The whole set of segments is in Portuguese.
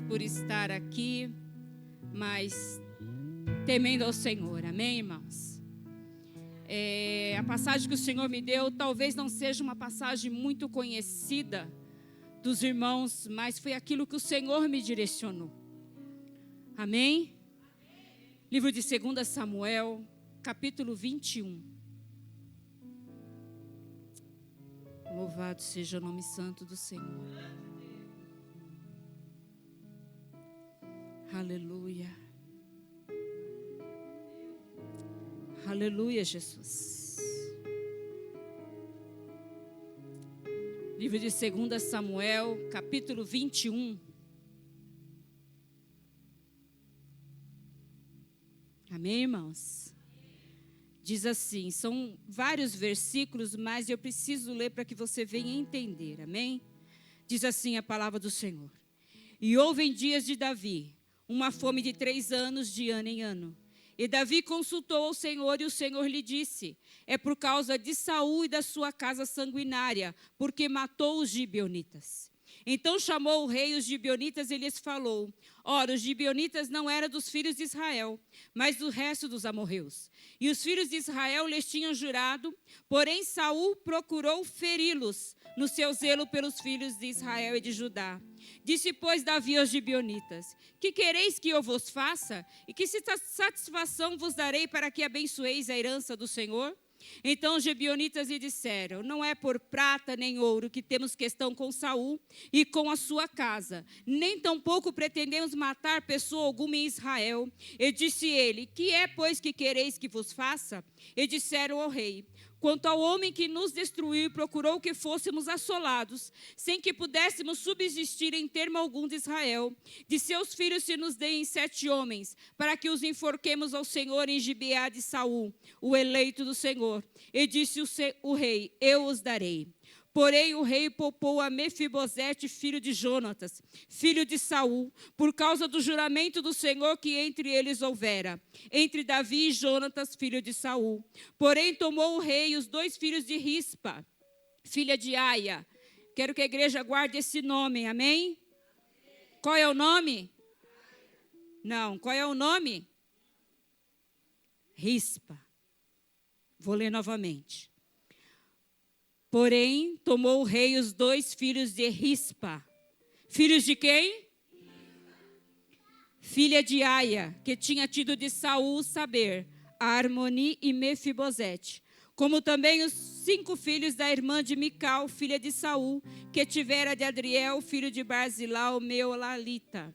por estar aqui, mas temendo ao Senhor. Amém, irmãos? A passagem que o Senhor me deu talvez não seja uma passagem muito conhecida dos irmãos, mas foi aquilo que o Senhor me direcionou. Amém? Livro de 2 Samuel, capítulo 21. Louvado seja o nome santo do Senhor. Aleluia. Aleluia, Jesus. Livro de 2 Samuel, capítulo 21. Amém, irmãos? Diz assim, são vários versículos, mas eu preciso ler para que você venha entender, amém? Diz assim a palavra do Senhor. E houve em dias de Davi uma fome de 3 anos, de ano em ano. E Davi consultou ao Senhor, e o Senhor lhe disse, é por causa de Saul e da sua casa sanguinária, porque matou os gibeonitas. Então chamou o rei os gibeonitas e lhes falou, ora, os gibeonitas não eram dos filhos de Israel, mas do resto dos amorreus. E os filhos de Israel lhes tinham jurado, porém Saul procurou feri-los no seu zelo pelos filhos de Israel e de Judá. Disse, pois, Davi aos gibeonitas, que quereis que eu vos faça? E que satisfação vos darei para que abençoeis a herança do Senhor? Então os gibeonitas lhe disseram, não é por prata nem ouro que temos questão com Saul e com a sua casa, nem tampouco pretendemos matar pessoa alguma em Israel. E disse ele, que é, pois, que quereis que vos faça? E disseram ao rei, quanto ao homem que nos destruiu e procurou que fôssemos assolados, sem que pudéssemos subsistir em termo algum de Israel, de seus filhos se nos deem 7 homens, para que os enforquemos ao Senhor em Gibeá de Saul, o eleito do Senhor. E disse o rei, eu os darei. Porém o rei poupou a Mefibosete, filho de Jonatas, filho de Saul, por causa do juramento do Senhor que entre eles houvera, entre Davi e Jonatas, filho de Saul. Porém tomou o rei os 2 filhos de Rispa, filha de Aia. Quero que a igreja guarde esse nome, amém? Qual é o nome? Não, qual é o nome? Rispa. Vou ler novamente. Porém, tomou o rei os 2 filhos de Rispa. Filhos de quem? Filha de Aia, que tinha tido de Saul saber, Armoni e Mefibosete. Como também os 5 filhos da irmã de Mical, filha de Saul, que tivera de Adriel, filho de Barzilau, Meolalita.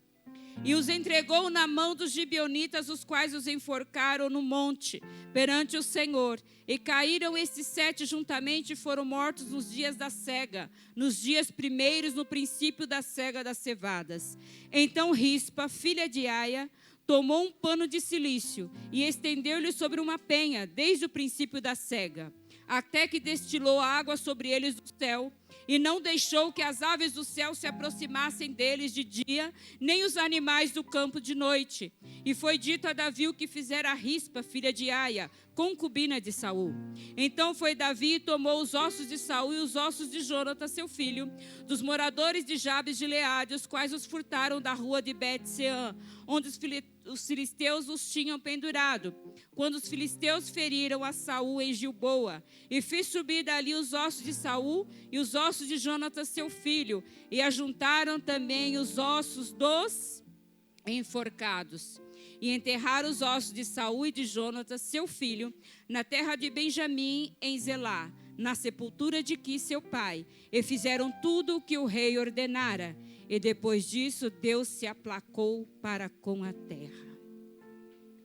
E os entregou na mão dos gibeonitas, os quais os enforcaram no monte, perante o Senhor. E caíram estes 7 juntamente e foram mortos nos dias da cega, nos dias primeiros, no princípio da cega das cevadas. Então Rispa, filha de Aia, tomou um pano de cilício e estendeu-lhe sobre uma penha, desde o princípio da cega, até que destilou a água sobre eles do céu, e não deixou que as aves do céu se aproximassem deles de dia, nem os animais do campo de noite. E foi dito a Davi o que fizera a Rispa, filha de Aia, concubina de Saul. Então foi Davi e tomou os ossos de Saul e os ossos de Jonatas, seu filho, dos moradores de Jabes de Gileade, os quais os furtaram da rua de Bet-Seã, onde os filisteus os tinham pendurado, quando os filisteus feriram a Saul em Gilboa. E fiz subir dali os ossos de Saul e os ossos de Jonatas, seu filho, e ajuntaram também os ossos dos enforcados. E enterraram os ossos de Saul e de Jonatas, seu filho, na terra de Benjamim, em Zelá, na sepultura de Quis, seu pai. E fizeram tudo o que o rei ordenara. E depois disso, Deus se aplacou para com a terra.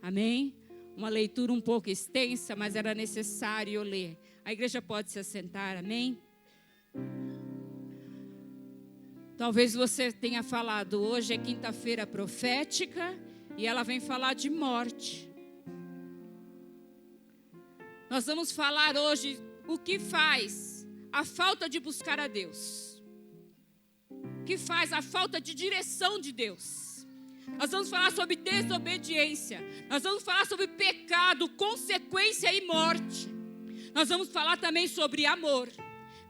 Amém? Uma leitura um pouco extensa, mas era necessário ler. A igreja pode se assentar, amém? Talvez você tenha falado, hoje é quinta-feira profética e ela vem falar de morte. Nós vamos falar hoje o que faz a falta de buscar a Deus. O que faz a falta de direção de Deus. Nós vamos falar sobre desobediência. Nós vamos falar sobre pecado, consequência e morte. Nós vamos falar também sobre amor,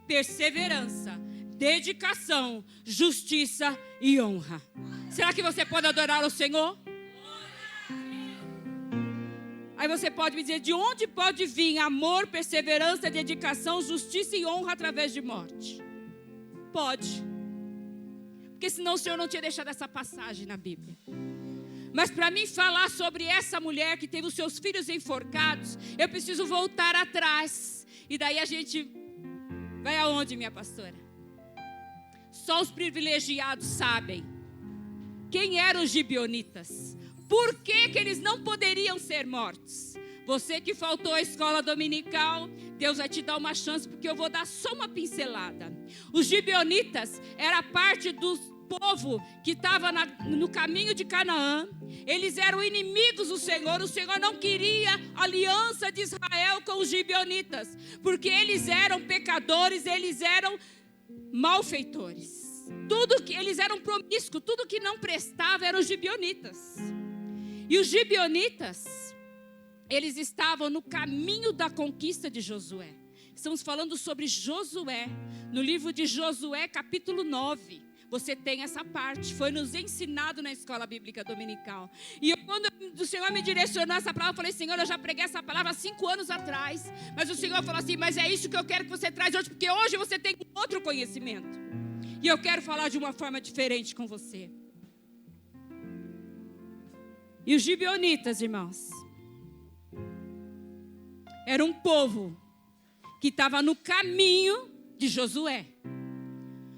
perseverança, dedicação, justiça e honra. Será que você pode adorar o Senhor? Aí você pode me dizer, de onde pode vir amor, perseverança, dedicação, justiça e honra através de morte? Pode. Porque senão o Senhor não tinha deixado essa passagem na Bíblia. Mas para mim falar sobre essa mulher que teve os seus filhos enforcados, eu preciso voltar atrás. E daí a gente vai aonde, minha pastora? Só os privilegiados sabem quem eram os gibeonitas. Por que eles não poderiam ser mortos? Você que faltou à escola dominical, Deus vai te dar uma chance, porque eu vou dar só uma pincelada. Os gibeonitas era parte do povo que estava no caminho de Canaã. Eles eram inimigos do Senhor. O Senhor não queria aliança de Israel com os gibeonitas, porque eles eram pecadores, eles eram malfeitores. Eles eram promíscuos, tudo que não prestava eram os gibeonitas. E os gibeonitas, eles estavam no caminho da conquista de Josué. Estamos falando sobre Josué, no livro de Josué, capítulo 9. Você tem essa parte, foi nos ensinado na escola bíblica dominical. E quando o Senhor me direcionou essa palavra, eu falei, Senhor, eu já preguei essa palavra há 5 anos atrás. Mas o Senhor falou assim, mas é isso que eu quero que você traz hoje, porque hoje você tem outro conhecimento. E eu quero falar de uma forma diferente com você. E os gibeonitas, irmãos, era um povo que estava no caminho de Josué.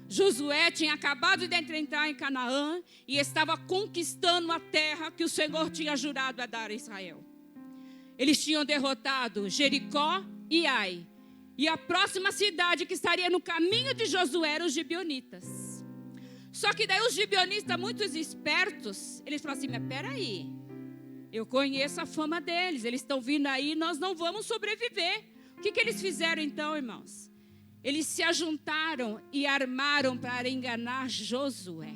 Josué tinha acabado de entrar em Canaã e estava conquistando a terra que o Senhor tinha jurado a dar a Israel. Eles tinham derrotado Jericó e Ai. E a próxima cidade que estaria no caminho de Josué eram os gibeonitas. Só que daí os gibeonitas, muito espertos, eles falaram assim, mas peraí, eu conheço a fama deles, eles estão vindo aí, nós não vamos sobreviver. O que eles fizeram então, irmãos? Eles se ajuntaram e armaram para enganar Josué.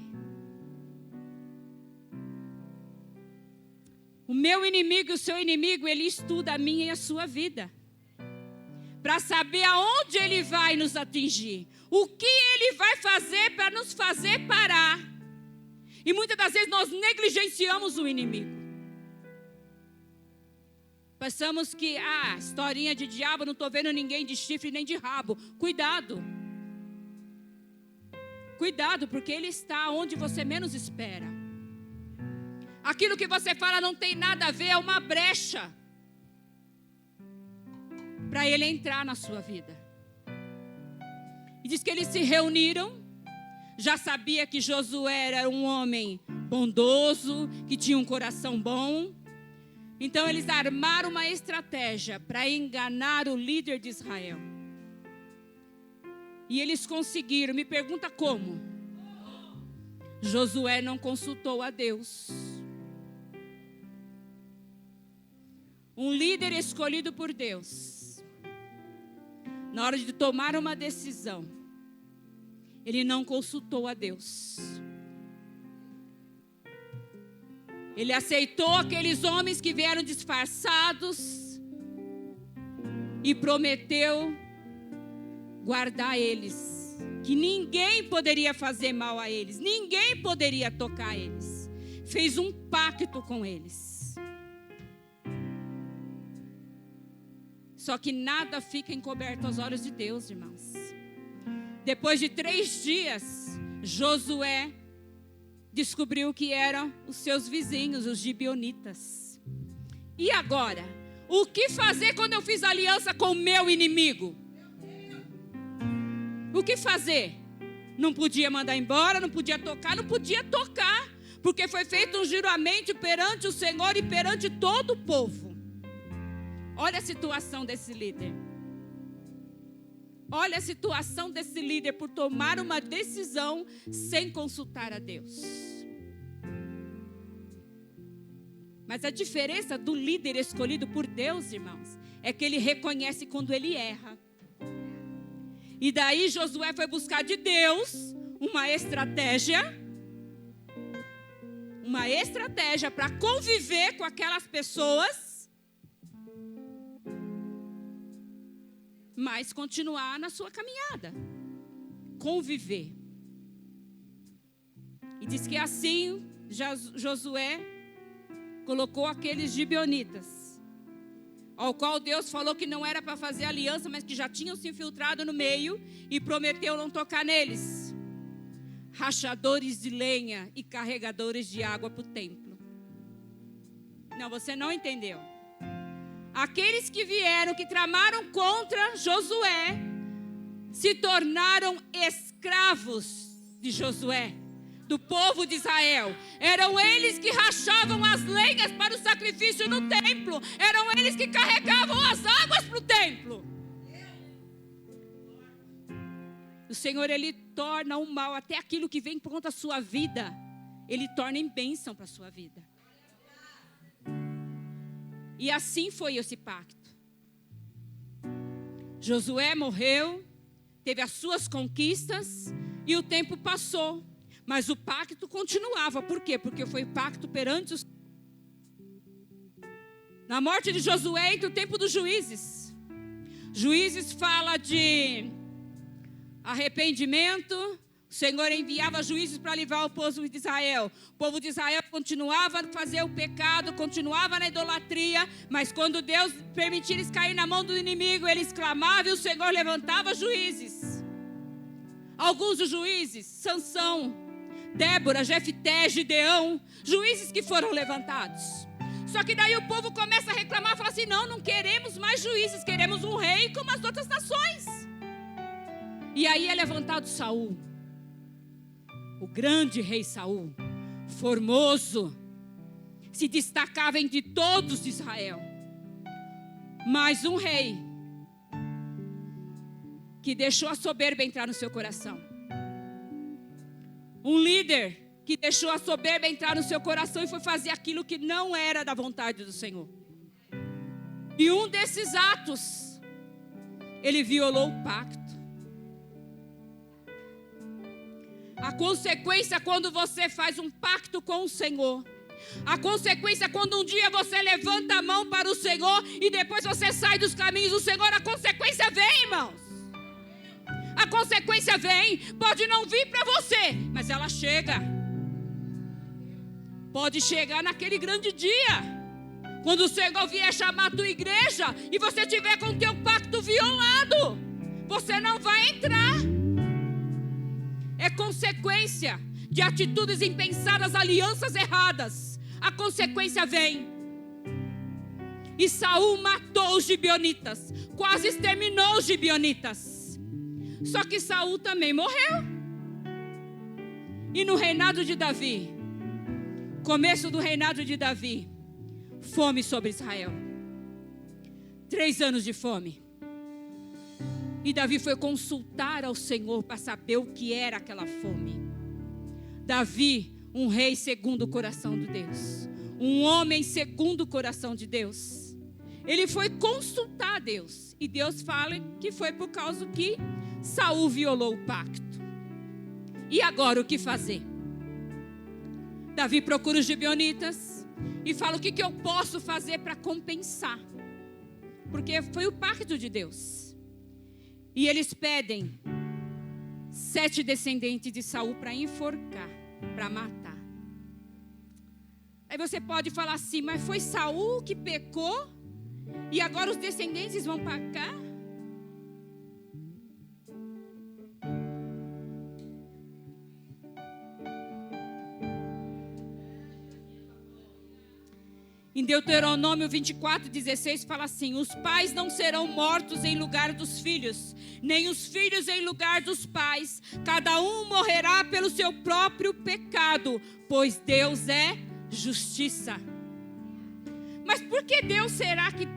O meu inimigo e o seu inimigo, ele estuda a minha e a sua vida, para saber aonde ele vai nos atingir, o que ele vai fazer para nos fazer parar. E muitas das vezes nós negligenciamos o inimigo. Pensamos que, historinha de diabo, não estou vendo ninguém de chifre nem de rabo. Cuidado. Cuidado, porque ele está onde você menos espera. Aquilo que você fala não tem nada a ver, é uma brecha para ele entrar na sua vida. E diz que eles se reuniram. Já sabia que Josué era um homem bondoso, que tinha um coração bom. Então eles armaram uma estratégia para enganar o líder de Israel. E eles conseguiram. Me pergunta como? Josué não consultou a Deus. Um líder escolhido por Deus, na hora de tomar uma decisão, ele não consultou a Deus. Ele aceitou aqueles homens que vieram disfarçados e prometeu guardar eles, que ninguém poderia fazer mal a eles, ninguém poderia tocar eles. Fez um pacto com eles. Só que nada fica encoberto aos olhos de Deus, irmãos. Depois de 3 dias, Josué descobriu que eram os seus vizinhos, os gibeonitas. E agora? O que fazer quando eu fiz aliança com o meu inimigo? O que fazer? Não podia mandar embora, não podia tocar, porque foi feito um juramento perante o Senhor e perante todo o povo. Olha a situação desse líder. Olha a situação desse líder por tomar uma decisão sem consultar a Deus. Mas a diferença do líder escolhido por Deus, irmãos, é que ele reconhece quando ele erra. E daí Josué foi buscar de Deus uma estratégia para conviver com aquelas pessoas, mas continuar na sua caminhada. Conviver. E diz que assim Josué colocou aqueles gibeonitas, ao qual Deus falou que não era para fazer aliança, mas que já tinham se infiltrado no meio, e prometeu não tocar neles. Rachadores de lenha e carregadores de água para o templo. Não, você não entendeu. Aqueles que vieram, que tramaram contra Josué, se tornaram escravos de Josué, do povo de Israel. Eram eles que rachavam as lenhas para o sacrifício no templo. Eram eles que carregavam as águas para o templo. O Senhor, Ele torna o mal, até aquilo que vem contra a sua vida, Ele torna em bênção para a sua vida. E assim foi esse pacto. Josué morreu, teve as suas conquistas, e o tempo passou. Mas o pacto continuava. Por quê? Porque foi pacto perante os... Na morte de Josué, entra o tempo dos juízes. Juízes fala de arrependimento. O Senhor enviava juízes para livrar o povo de Israel. O povo de Israel continuava a fazer o pecado, continuava na idolatria. Mas quando Deus permitia eles cair na mão do inimigo, eles clamavam e o Senhor levantava juízes. Alguns dos juízes, Sansão, Débora, Jefté, Gideão, juízes que foram levantados. Só que daí o povo começa a reclamar, fala assim: não queremos mais juízes, queremos um rei como as outras nações. E aí é levantado Saul, o grande rei Saul, formoso, se destacava entre todos de Israel. Mas um rei que deixou a soberba entrar no seu coração. Um líder que deixou a soberba entrar no seu coração e foi fazer aquilo que não era da vontade do Senhor. E um desses atos, ele violou o pacto. A consequência quando você faz um pacto com o Senhor, a consequência quando um dia você levanta a mão para o Senhor e depois você sai dos caminhos do Senhor, a consequência vem, irmãos. A consequência vem, pode não vir para você, mas ela chega. Pode chegar naquele grande dia, quando o Senhor vier chamar a tua igreja e você tiver com o teu pacto violado, você não vai entrar. É consequência de atitudes impensadas, alianças erradas. A consequência vem. E Saul matou os gibeonitas, quase exterminou os gibeonitas. Só que Saul também morreu. E no reinado de Davi, começo do reinado de Davi, fome sobre Israel. 3 anos de fome. E Davi foi consultar ao Senhor para saber o que era aquela fome. Davi, um rei segundo o coração de Deus, um homem segundo o coração de Deus, ele foi consultar a Deus. E Deus fala que foi por causa que Saul violou o pacto. E agora o que fazer? Davi procura os gibeonitas e fala: o que eu posso fazer para compensar? Porque foi o pacto de Deus. E eles pedem 7 descendentes de Saul para enforcar, para matar. Aí você pode falar assim: mas foi Saul que pecou e agora os descendentes vão para cá? Em Deuteronômio 24:16 fala assim: os pais não serão mortos em lugar dos filhos, nem os filhos em lugar dos pais. Cada um morrerá pelo seu próprio pecado, pois Deus é justiça. Mas por que Deus será que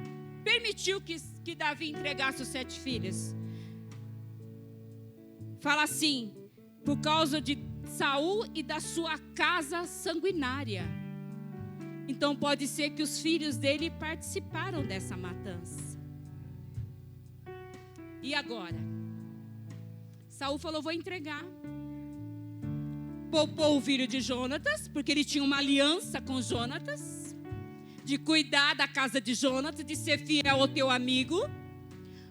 permitiu que Davi entregasse os 7 filhos? Fala assim: por causa de Saul e da sua casa sanguinária. Então pode ser que os filhos dele participaram dessa matança. E agora? Saul falou: vou entregar. Poupou o filho de Jonatas, porque ele tinha uma aliança com Jonatas, de cuidar da casa de Jonatas, de ser fiel ao teu amigo.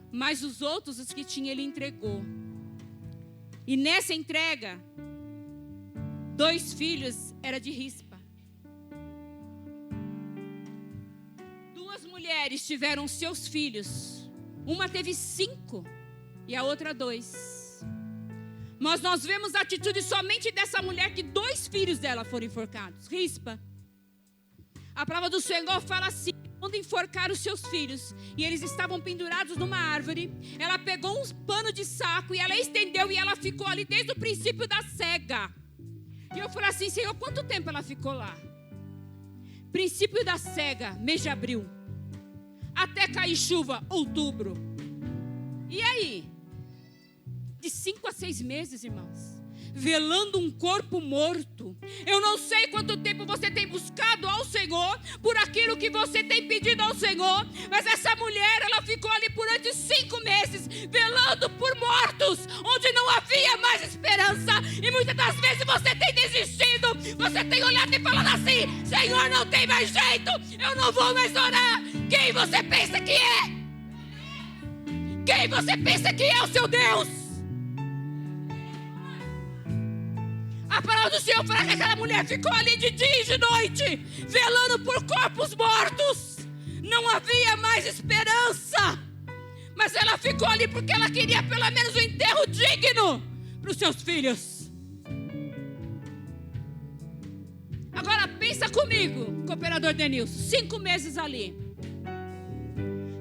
Mas os outros, os que tinha, ele entregou. E nessa entrega, 2 filhos era de Rispa. 2 mulheres tiveram seus filhos. Uma teve 5 e a outra 2. Mas nós vemos a atitude somente dessa mulher, que 2 filhos dela foram enforcados. Rispa. A palavra do Senhor fala assim: quando enforcaram os seus filhos e eles estavam pendurados numa árvore, ela pegou um pano de saco e ela estendeu, e ela ficou ali desde o princípio da cega. E eu falei assim: Senhor, quanto tempo ela ficou lá? Princípio da cega, mês de abril, até cair chuva, outubro. E aí? De 5 a 6 meses, irmãos, velando um corpo morto. Eu não sei quanto tempo você tem buscado ao Senhor por aquilo que você tem pedido ao Senhor, mas essa mulher, ela ficou ali durante 5 meses velando por mortos, onde não havia mais esperança. E muitas das vezes você tem desistido, você tem olhado e falado assim: Senhor, não tem mais jeito, eu não vou mais orar. Quem você pensa que é? Quem você pensa que é o seu Deus? A palavra do Senhor fala que aquela mulher ficou ali de dia e de noite, velando por corpos mortos. Não havia mais esperança. Mas ela ficou ali porque ela queria pelo menos um enterro digno para os seus filhos. Agora pensa comigo, cooperador Denilson, 5 meses ali.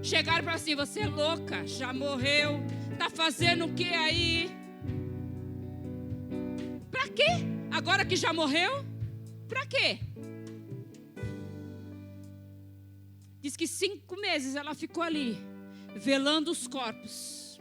Chegaram para assim: você é louca, já morreu, tá fazendo o que aí? Pra quê? Agora que já morreu? Pra quê? Diz que 5 meses ela ficou ali, velando os corpos,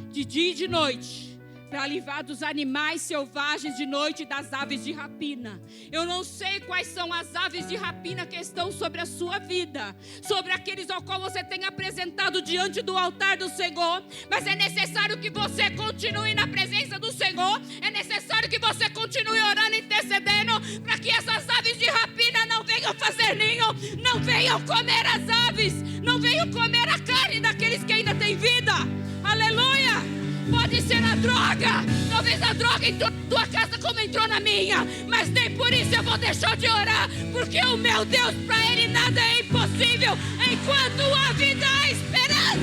de dia e de noite, para livrar dos animais selvagens de noite e das aves de rapina. Eu não sei quais são as aves de rapina que estão sobre a sua vida, sobre aqueles ao qual você tem apresentado diante do altar do Senhor, mas é necessário que você continue na presença do Senhor, é necessário que você continue orando e intercedendo, para que essas aves de rapina não venham fazer ninho, não venham comer as aves, não venham comer a carne daqueles que ainda têm vida. Aleluia! Pode ser a droga, talvez a droga entrou na tua casa como entrou na minha, mas nem por isso eu vou deixar de orar, porque o meu Deus, para Ele nada é impossível. Enquanto há vida, há esperança.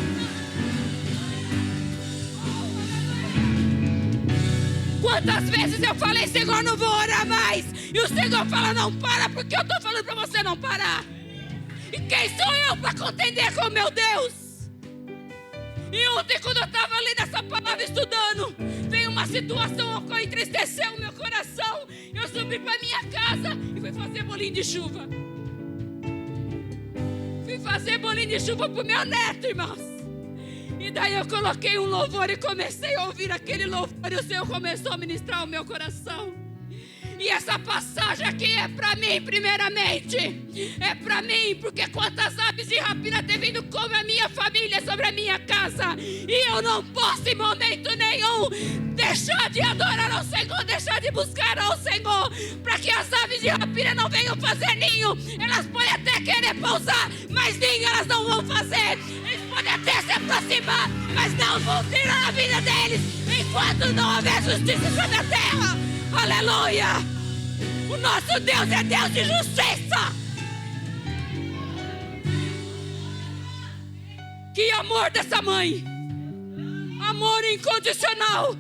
Quantas vezes eu falei: Senhor, não vou orar mais, e o Senhor fala: não para, porque eu estou falando para você não parar. E quem sou eu para contender com o meu Deus? E ontem, quando eu estava ali nessa palavra estudando, veio uma situação que entristeceu o meu coração. Eu subi para minha casa e fui fazer bolinho de chuva. Fui fazer bolinho de chuva para o meu neto, irmãos. E daí eu coloquei um louvor e comecei a ouvir aquele louvor, e o Senhor começou a ministrar o meu coração. E essa passagem aqui é para mim, primeiramente. É para mim, porque quantas aves de rapina tem vindo sobre a minha família, sobre a minha casa. E eu não posso em momento nenhum deixar de adorar ao Senhor, deixar de buscar ao Senhor, para que as aves de rapina não venham fazer ninho. Elas podem até querer pousar, mas ninho elas não vão fazer. Eles podem até se aproximar, mas não vão tirar a vida deles, enquanto não houver justiça sobre a terra. Aleluia! O nosso Deus é Deus de justiça. Que amor dessa mãe! Amor incondicional!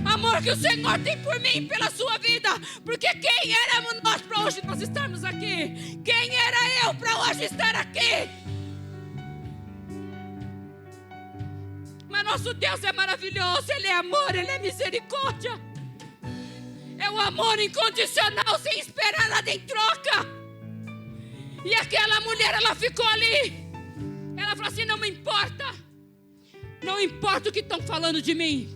Amor que o Senhor tem por mim e pela sua vida. Porque quem éramos nós para hoje nós estarmos aqui? Quem era eu para hoje estar aqui? Mas nosso Deus é maravilhoso. Ele é amor, Ele é misericórdia. É o amor incondicional, sem esperar nada em troca. E aquela mulher, ela ficou ali. Ela falou assim: não me importa. Não importa o que estão falando de mim.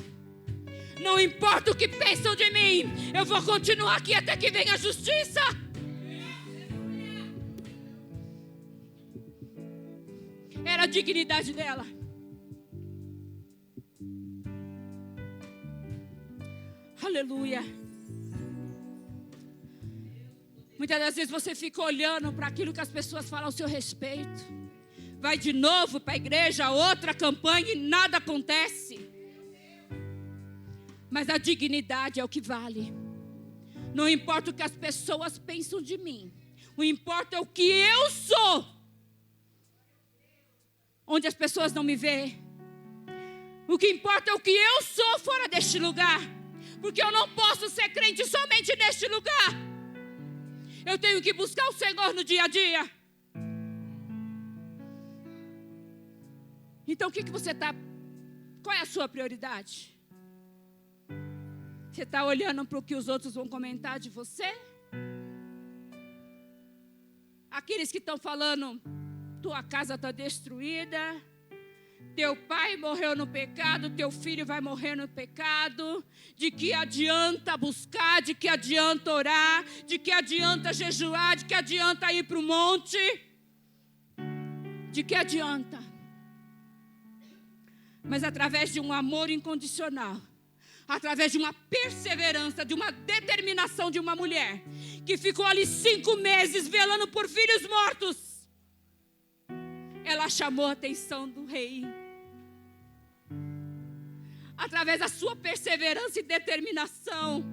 Não importa o que pensam de mim. Eu vou continuar aqui até que venha a justiça. Era a dignidade dela. Aleluia. Muitas das vezes você fica olhando para aquilo que as pessoas falam ao seu respeito. Vai de novo para a igreja, outra campanha, e nada acontece. Mas a dignidade é o que vale. Não importa o que as pessoas pensam de mim. O importa é o que eu sou. Onde as pessoas não me veem. O que importa é o que eu sou fora deste lugar. Porque eu não posso ser crente somente neste lugar. Eu tenho que buscar o Senhor no dia a dia. Então o que você está... Qual é a sua prioridade? Você está olhando para o que os outros vão comentar de você? Aqueles que estão falando, tua casa está destruída, teu pai morreu no pecado, teu filho vai morrer no pecado. De que adianta buscar, de que adianta orar, de que adianta jejuar, de que adianta ir para o monte? De que adianta? Mas através de um amor incondicional, através de uma perseverança, de uma determinação de uma mulher, que ficou ali 5 meses velando por filhos mortos, ela chamou a atenção do rei. Através da sua perseverança e determinação,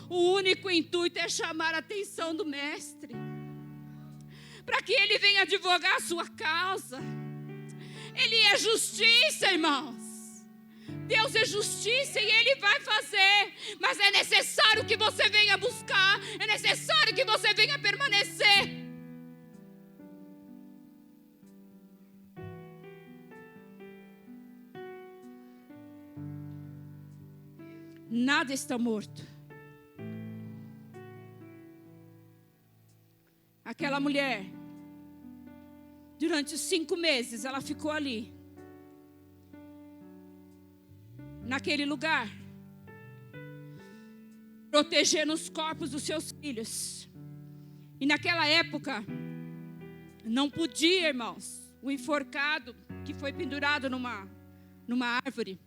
o único intuito é chamar a atenção do mestre, para que ele venha advogar a sua causa. Ele é justiça, irmãos. Deus é justiça e Ele vai fazer. Mas é necessário que você venha buscar. É necessário que você venha permanecer. Nada está morto. Aquela mulher, durante 5 meses, ela ficou ali. Naquele lugar, protegendo os corpos dos seus filhos. E naquela época, não podia, irmãos, o enforcado que foi pendurado numa árvore,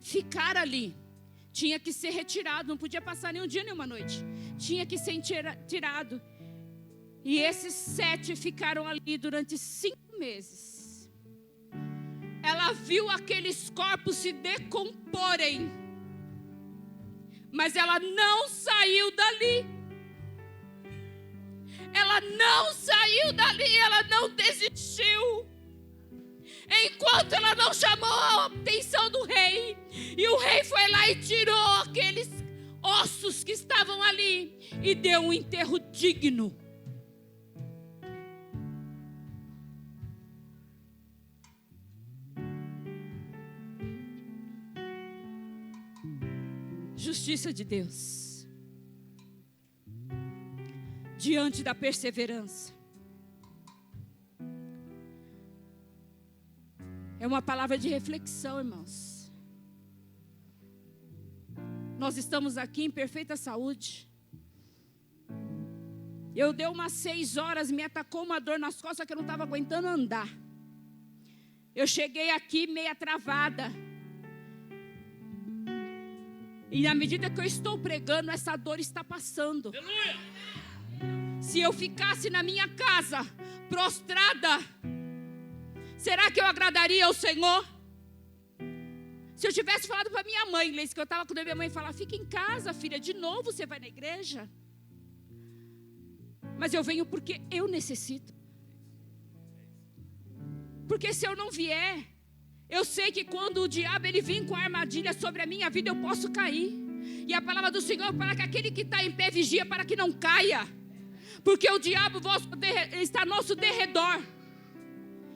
ficar ali. Tinha que ser retirado, não podia passar nenhum dia, nenhuma noite. Tinha que ser tirado. E esses 7 ficaram ali durante 5 meses. Ela viu aqueles corpos se decomporem, mas ela não saiu dali. Ela não saiu dali, ela não desistiu. Enquanto ela não chamou a atenção do rei. E o rei foi lá e tirou aqueles ossos que estavam ali e deu um enterro digno. Justiça de Deus. Diante da perseverança. É uma palavra de reflexão, irmãos. Nós estamos aqui em perfeita saúde. Eu dei umas 6 horas, me atacou uma dor nas costas que eu não estava aguentando andar. Eu cheguei aqui meia travada. E na medida que eu estou pregando, essa dor está passando. Aleluia! Se eu ficasse na minha casa, prostrada, será que eu agradaria ao Senhor? Se eu tivesse falado para minha mãe, que eu estava com a minha mãe falar, fica em casa, filha, de novo você vai na igreja. Mas eu venho porque eu necessito. Porque se eu não vier, eu sei que quando o diabo ele vir com a armadilha sobre a minha vida, eu posso cair. E a palavra do Senhor fala que aquele que está em pé vigia para que não caia. Porque o diabo está ao nosso derredor.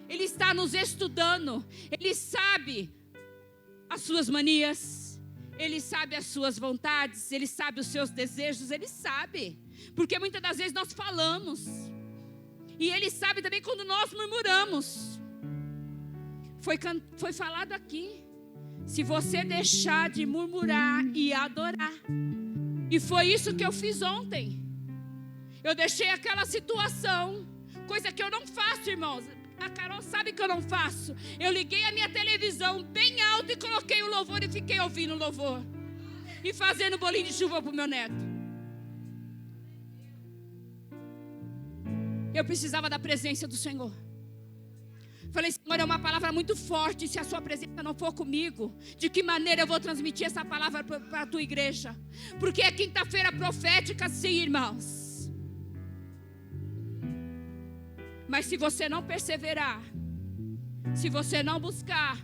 Ele está nos estudando. Ele sabe as suas manias. Ele sabe as suas vontades. Ele sabe os seus desejos. Ele sabe. Porque muitas das vezes nós falamos. E ele sabe também quando nós murmuramos. Foi falado aqui. Se você deixar de murmurar e adorar. E foi isso que eu fiz ontem. Eu deixei aquela situação. Coisa que eu não faço, irmãos. A Carol sabe que eu não faço. Eu liguei a minha televisão bem alto e coloquei o louvor e fiquei ouvindo o louvor. E fazendo bolinho de chuva para o meu neto. Eu precisava da presença do Senhor. Falei, Senhor, é uma palavra muito forte. Se a sua presença não for comigo, de que maneira eu vou transmitir essa palavra para a tua igreja? Porque é quinta-feira profética, sim, irmãos. Mas se você não perseverar, se você não buscar,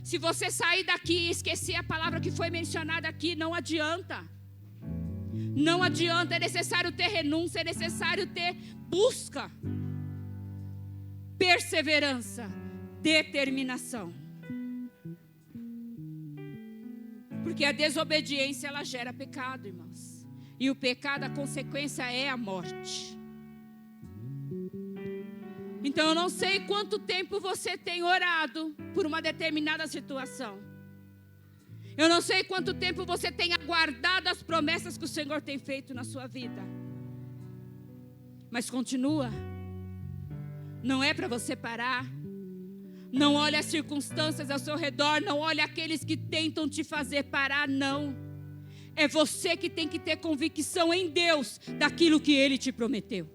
se você sair daqui e esquecer a palavra que foi mencionada aqui, não adianta. Não adianta, é necessário ter renúncia, é necessário ter busca, perseverança, determinação. Porque a desobediência, ela gera pecado, irmãos. E o pecado, a consequência é a morte. Então eu não sei quanto tempo você tem orado por uma determinada situação. Eu não sei quanto tempo você tem aguardado as promessas que o Senhor tem feito na sua vida. Mas continua. Não é para você parar. Não olhe as circunstâncias ao seu redor. Não olhe aqueles que tentam te fazer parar, não. É você que tem que ter convicção em Deus daquilo que Ele te prometeu.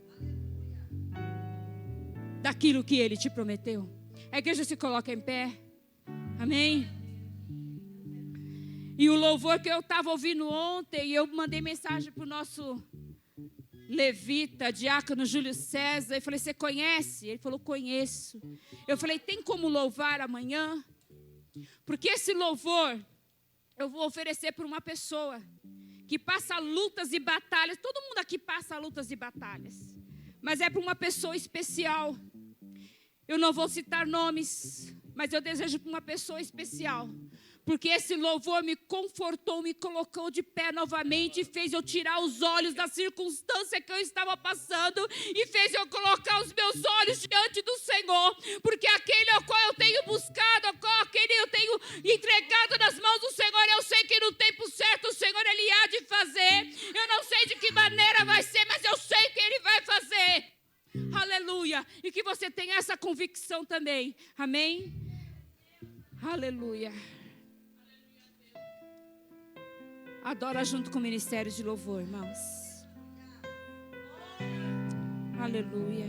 Daquilo que Ele te prometeu. A igreja se coloca em pé. Amém? E o louvor que eu estava ouvindo ontem, eu mandei mensagem para o nosso levita, diácono Júlio César, e falei, você conhece? Ele falou, conheço. Eu falei, tem como louvar amanhã? Porque esse louvor, eu vou oferecer para uma pessoa que passa lutas e batalhas. Todo mundo aqui passa lutas e batalhas. Mas é para uma pessoa especial. Eu não vou citar nomes, mas eu desejo para uma pessoa especial. Porque esse louvor me confortou, me colocou de pé novamente, e fez eu tirar os olhos da circunstância que eu estava passando, e fez eu colocar os meus olhos diante do Senhor, porque aquele ao qual eu tenho buscado, aquele eu tenho entregado nas mãos do Senhor, eu sei que no tempo certo o Senhor, Ele há de fazer. Eu não sei de que maneira vai ser, mas eu sei que Ele vai fazer. Aleluia. E que você tenha essa convicção também. Amém? Aleluia. Adora junto com o ministério de louvor, irmãos. Aleluia.